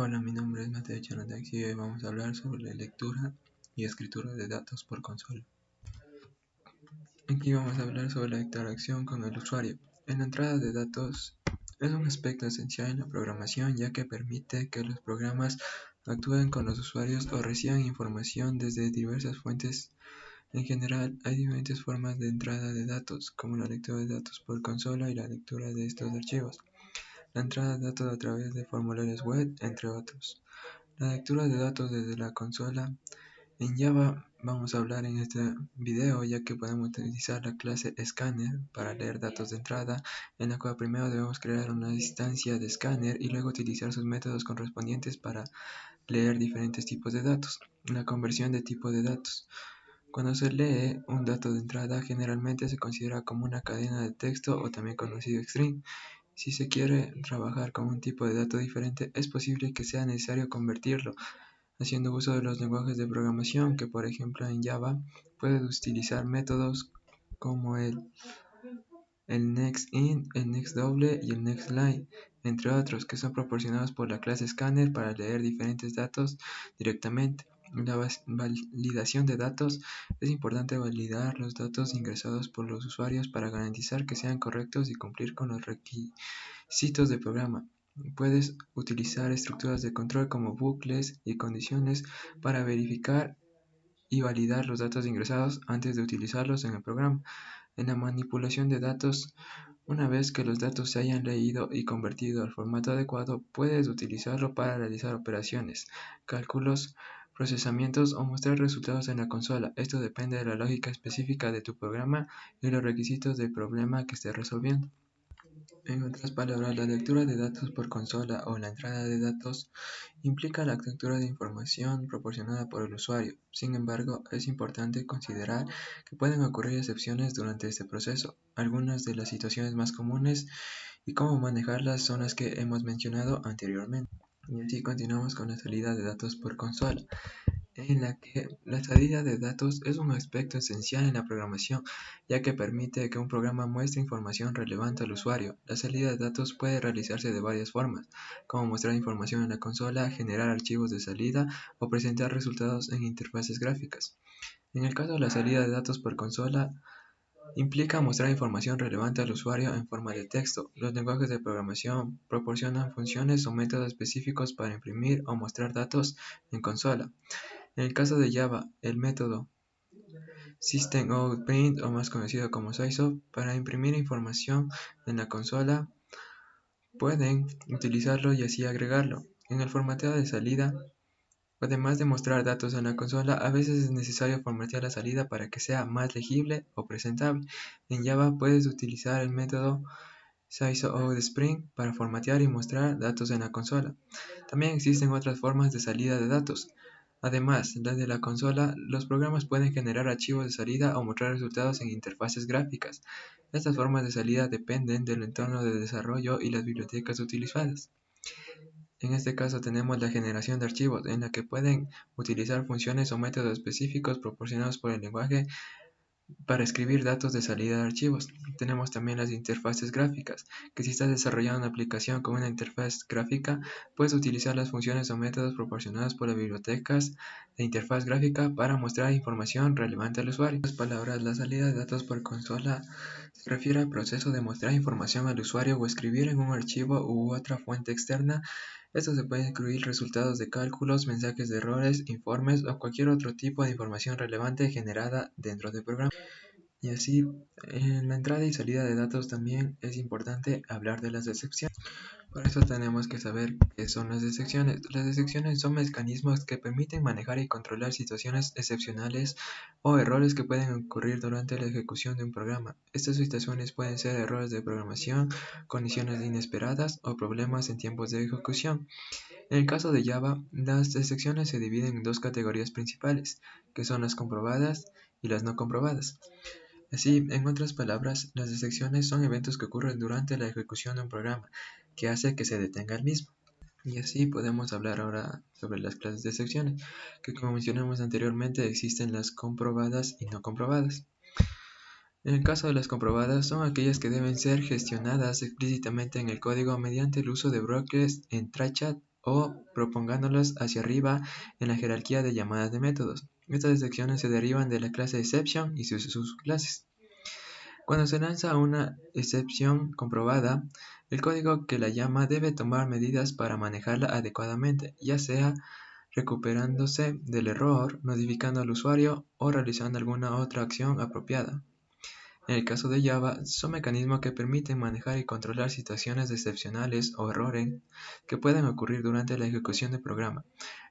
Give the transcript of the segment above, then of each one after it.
Hola, mi nombre es Mateo Chanotaxi y hoy vamos a hablar sobre la lectura y escritura de datos por consola. Aquí vamos a hablar sobre la interacción con el usuario. La entrada de datos es un aspecto esencial en la programación, ya que permite que los programas actúen con los usuarios o reciban información desde diversas fuentes. En general, hay diferentes formas de entrada de datos, como la lectura de datos por consola y la lectura de estos archivos, la entrada de datos a través de formularios web, entre otros. La lectura de datos desde la consola. En Java vamos a hablar en este video, ya que podemos utilizar la clase Scanner para leer datos de entrada, en la cual primero debemos crear una instancia de Scanner y luego utilizar sus métodos correspondientes para leer diferentes tipos de datos. La conversión de tipo de datos. Cuando se lee un dato de entrada, generalmente se considera como una cadena de texto o también conocido string. Si se quiere trabajar con un tipo de dato diferente, es posible que sea necesario convertirlo, haciendo uso de los lenguajes de programación, que por ejemplo en Java puedes utilizar métodos como el nextInt, el nextDouble y el nextLine, entre otros, que son proporcionados por la clase Scanner para leer diferentes datos directamente. La validación de datos. Es importante validar los datos ingresados por los usuarios para garantizar que sean correctos y cumplir con los requisitos de programa. Puedes utilizar estructuras de control como bucles y condiciones para verificar y validar los datos ingresados antes de utilizarlos en el programa. En la manipulación de datos, una vez que los datos se hayan leído y convertido al formato adecuado, puedes utilizarlo para realizar operaciones, cálculos, procesamientos o mostrar resultados en la consola. Esto depende de la lógica específica de tu programa y los requisitos del problema que estés resolviendo. En otras palabras, la lectura de datos por consola o la entrada de datos implica la captura de información proporcionada por el usuario. Sin embargo, es importante considerar que pueden ocurrir excepciones durante este proceso. Algunas de las situaciones más comunes y cómo manejarlas son las que hemos mencionado anteriormente. Y así continuamos con la salida de datos por consola, en la que la salida de datos es un aspecto esencial en la programación, ya que permite que un programa muestre información relevante al usuario. La salida de datos puede realizarse de varias formas, como mostrar información en la consola, generar archivos de salida o presentar resultados en interfaces gráficas. En el caso de la salida de datos por consola, implica mostrar información relevante al usuario en forma de texto. Los lenguajes de programación proporcionan funciones o métodos específicos para imprimir o mostrar datos en consola. En el caso de Java, el método SystemOutPrint, o más conocido como SysOp, para imprimir información en la consola, pueden utilizarlo y así agregarlo. En el formateo de salida, además de mostrar datos en la consola, a veces es necesario formatear la salida para que sea más legible o presentable. En Java puedes utilizar el método SysOutSpring para formatear y mostrar datos en la consola. También existen otras formas de salida de datos. Además, desde la consola, los programas pueden generar archivos de salida o mostrar resultados en interfaces gráficas. Estas formas de salida dependen del entorno de desarrollo y las bibliotecas utilizadas. En este caso tenemos la generación de archivos, en la que pueden utilizar funciones o métodos específicos proporcionados por el lenguaje para escribir datos de salida de archivos. Tenemos también las interfaces gráficas, que si estás desarrollando una aplicación con una interfaz gráfica, puedes utilizar las funciones o métodos proporcionados por las bibliotecas de interfaz gráfica para mostrar información relevante al usuario. En otras palabras, la salida de datos por consola se refiere al proceso de mostrar información al usuario o escribir en un archivo u otra fuente externa. Esto se puede incluir resultados de cálculos, mensajes de errores, informes o cualquier otro tipo de información relevante generada dentro del programa. Y así, en la entrada y salida de datos también es importante hablar de las excepciones. Por eso tenemos que saber qué son las excepciones. Las excepciones son mecanismos que permiten manejar y controlar situaciones excepcionales o errores que pueden ocurrir durante la ejecución de un programa. Estas situaciones pueden ser errores de programación, condiciones inesperadas o problemas en tiempos de ejecución. En el caso de Java, las excepciones se dividen en dos categorías principales, que son las comprobadas y las no comprobadas. Así, en otras palabras, las excepciones son eventos que ocurren durante la ejecución de un programa, que hace que se detenga el mismo. Y así podemos hablar ahora sobre las clases de excepciones, que como mencionamos anteriormente existen las comprobadas y no comprobadas. En el caso de las comprobadas, son aquellas que deben ser gestionadas explícitamente en el código mediante el uso de bloques en trychat o propagándolos hacia arriba en la jerarquía de llamadas de métodos. Estas excepciones se derivan de la clase exception y sus subclases. Cuando se lanza una excepción comprobada, el código que la llama debe tomar medidas para manejarla adecuadamente, ya sea recuperándose del error, notificando al usuario o realizando alguna otra acción apropiada. En el caso de Java, son mecanismos que permiten manejar y controlar situaciones excepcionales o errores que pueden ocurrir durante la ejecución del programa.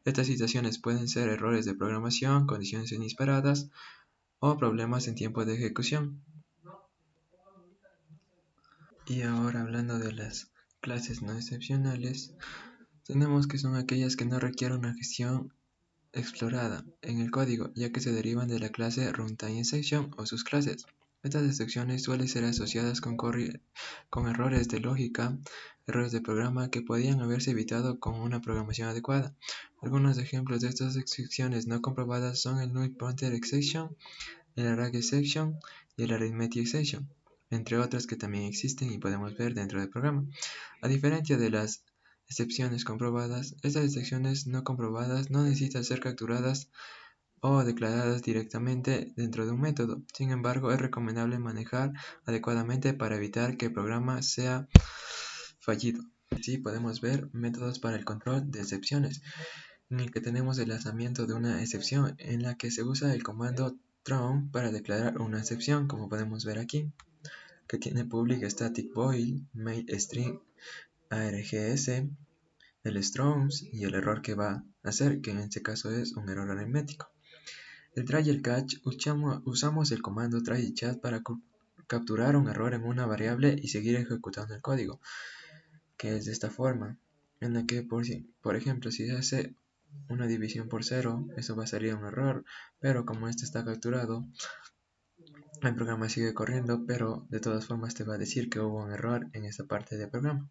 Estas situaciones pueden ser errores de programación, condiciones inesperadas o problemas en tiempo de ejecución. Y ahora hablando de las clases no excepcionales, tenemos que son aquellas que no requieren una gestión explorada en el código, ya que se derivan de la clase runtime exception o sus clases. Estas excepciones suelen ser asociadas con errores de lógica, errores de programa que podían haberse evitado con una programación adecuada. Algunos ejemplos de estas excepciones no comprobadas son el null pointer exception, el array exception y el arithmetic exception, entre otras que también existen y podemos ver dentro del programa. A diferencia de las excepciones comprobadas, estas excepciones no comprobadas no necesitan ser capturadas o declaradas directamente dentro de un método. Sin embargo, es recomendable manejar adecuadamente para evitar que el programa sea fallido. Así podemos ver métodos para el control de excepciones, en el que tenemos el lanzamiento de una excepción, en la que se usa el comando throw para declarar una excepción, como podemos ver aquí, que tiene public static void main string args, el strings y el error que va a hacer, que en este caso es un error aritmético. El try y el catch, usamos el comando try y catch para capturar un error en una variable y seguir ejecutando el código, que es de esta forma, en la que por ejemplo si se hace una división por 0, eso va a salir un error, pero como este está capturado, el programa sigue corriendo, pero de todas formas te va a decir que hubo un error en esta parte del programa.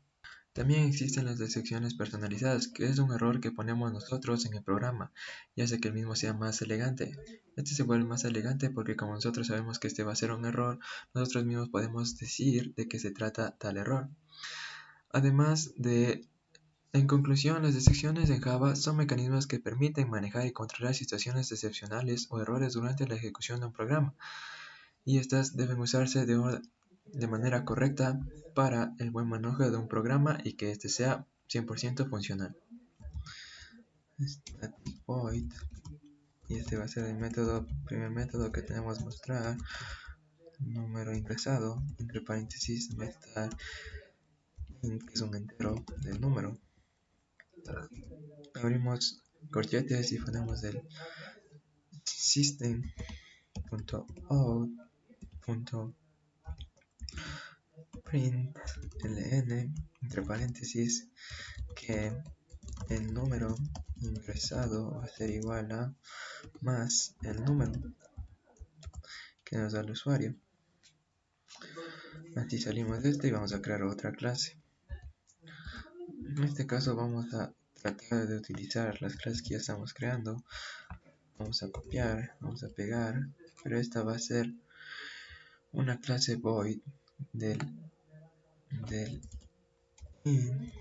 También existen las excepciones personalizadas, que es un error que ponemos nosotros en el programa y hace que el mismo sea más elegante. Este se vuelve más elegante porque como nosotros sabemos que este va a ser un error, nosotros mismos podemos decir de qué se trata tal error. Además de, en conclusión, las excepciones en Java son mecanismos que permiten manejar y controlar situaciones excepcionales o errores durante la ejecución de un programa, y estas deben usarse de manera correcta para el buen manejo de un programa y que este sea 100% funcional. Static void, y este va a ser el primer método que tenemos que mostrar. Número ingresado, entre paréntesis va a estar int, que es un entero del número. Abrimos corchetes y ponemos el system.out.println, entre paréntesis, que el número ingresado va a ser igual a más el número que nos da el usuario. Así salimos de este y vamos a crear otra clase. En este caso vamos a tratar de utilizar las clases que ya estamos creando. Vamos a copiar, vamos a pegar, pero esta va a ser una clase void del in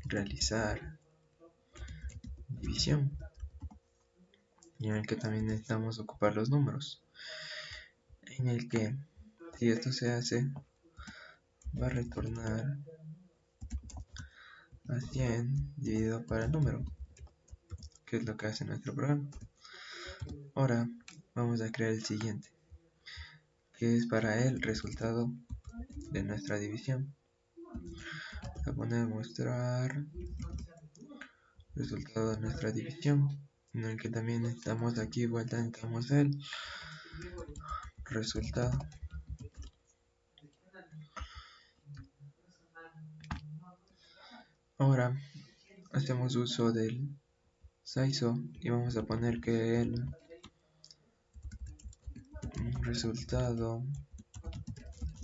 realizar división, y en el que también necesitamos ocupar los números, en el que si esto se hace va a retornar a 100 dividido para el número, que es lo que hace nuestro programa. Ahora vamos a crear el siguiente, que es para el resultado de nuestra división. Vamos a poner mostrar resultado de nuestra división, en el que también necesitamos aquí igual necesitamos el resultado. Ahora hacemos uso del SISO y vamos a poner que el resultado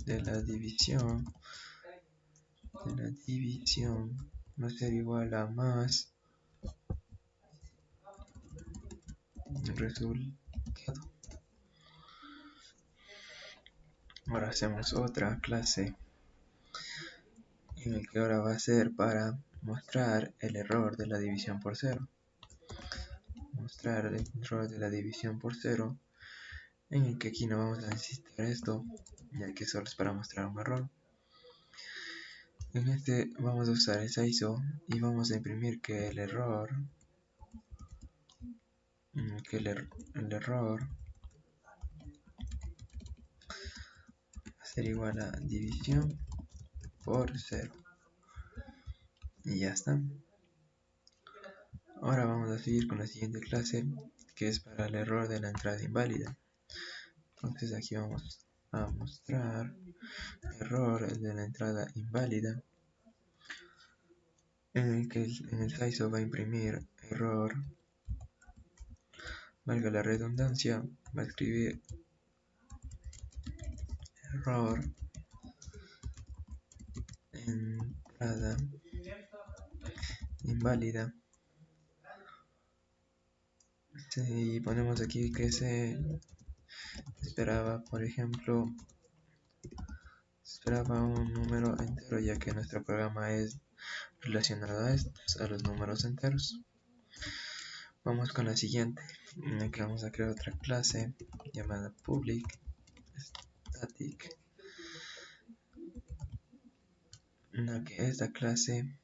de la división va a ser igual a más el resultado. Ahora hacemos otra clase en el que ahora va a ser para mostrar el error de la división por cero. Mostrar el error de la división por cero, en el que aquí no vamos a necesitar esto, ya que solo es para mostrar un error. En este vamos a usar el SISO y vamos a imprimir que el error va a ser igual a división por cero. Y ya está. Ahora vamos a seguir con la siguiente clase, que es para el error de la entrada inválida. Entonces aquí vamos a mostrar error de la entrada inválida, en el que en el SISO va a imprimir error, valga la redundancia, va a escribir error entrada inválida. Y ponemos aquí que se esperaba, por ejemplo, un número entero, ya que nuestro programa es relacionado a los números enteros. Vamos con la siguiente, en la que vamos a crear otra clase llamada public static, en la que esta clase,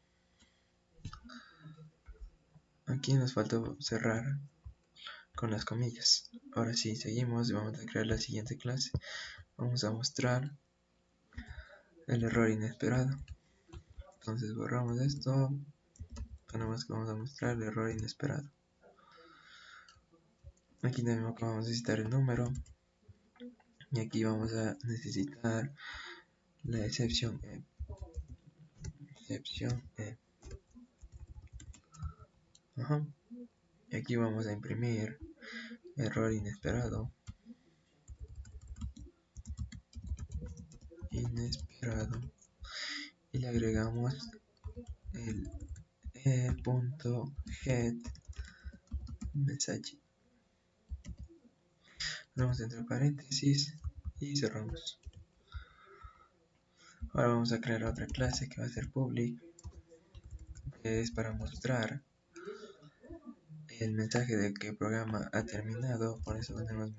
aquí nos faltó cerrar con las comillas. Ahora sí, seguimos y vamos a crear la siguiente clase. Vamos a mostrar el error inesperado. Entonces borramos esto, ponemos que vamos a mostrar el error inesperado. Aquí también vamos a necesitar el número, y aquí vamos a necesitar la excepción E. Y aquí vamos a imprimir error inesperado, y le agregamos el e.getMessage. Ponemos entre paréntesis y cerramos. Ahora vamos a crear otra clase que va a ser public, que es para mostrar el mensaje de que el programa ha terminado. Por eso tenemos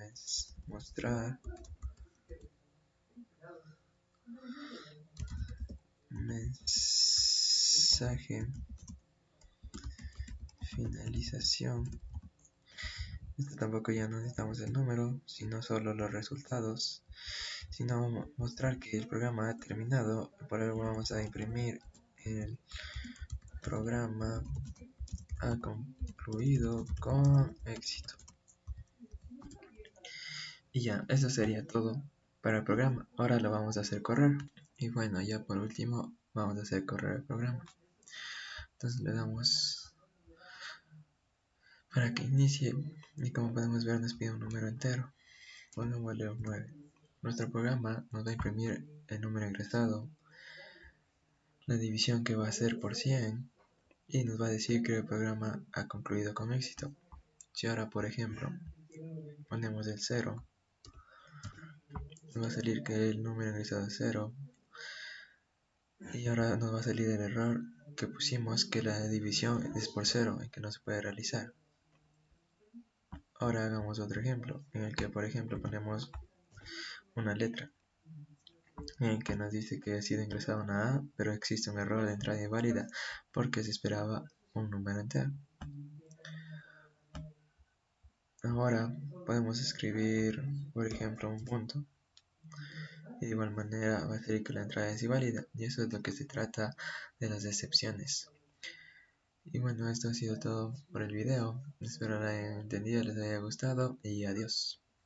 mostrar mensaje finalización. Esto tampoco ya no necesitamos el número, sino solo los resultados, sino mostrar que el programa ha terminado. Por algo vamos a imprimir el programa ha concluido con éxito. Y ya, eso sería todo para el programa. Ahora lo vamos a hacer correr. Y bueno, ya por último vamos a hacer correr el programa. Entonces le damos para que inicie, y como podemos ver nos pide un número entero. Pongámosle un 9. Nuestro programa nos va a imprimir el número ingresado, la división que va a ser por 100, y nos va a decir que el programa ha concluido con éxito. Si ahora, por ejemplo, ponemos el 0, nos va a salir que el número ingresado es 0, y ahora nos va a salir el error que pusimos, que la división es por 0 y que no se puede realizar. Ahora hagamos otro ejemplo, en el que por ejemplo ponemos una letra, en el que nos dice que ha sido ingresada una A, pero existe un error de entrada inválida porque se esperaba un número entero. Ahora podemos escribir, por ejemplo, un punto, y de igual manera va a ser que la entrada es inválida, y eso es lo que se trata de las excepciones. Y bueno, esto ha sido todo por el video. Espero lo hayan entendido, les haya gustado, y adiós.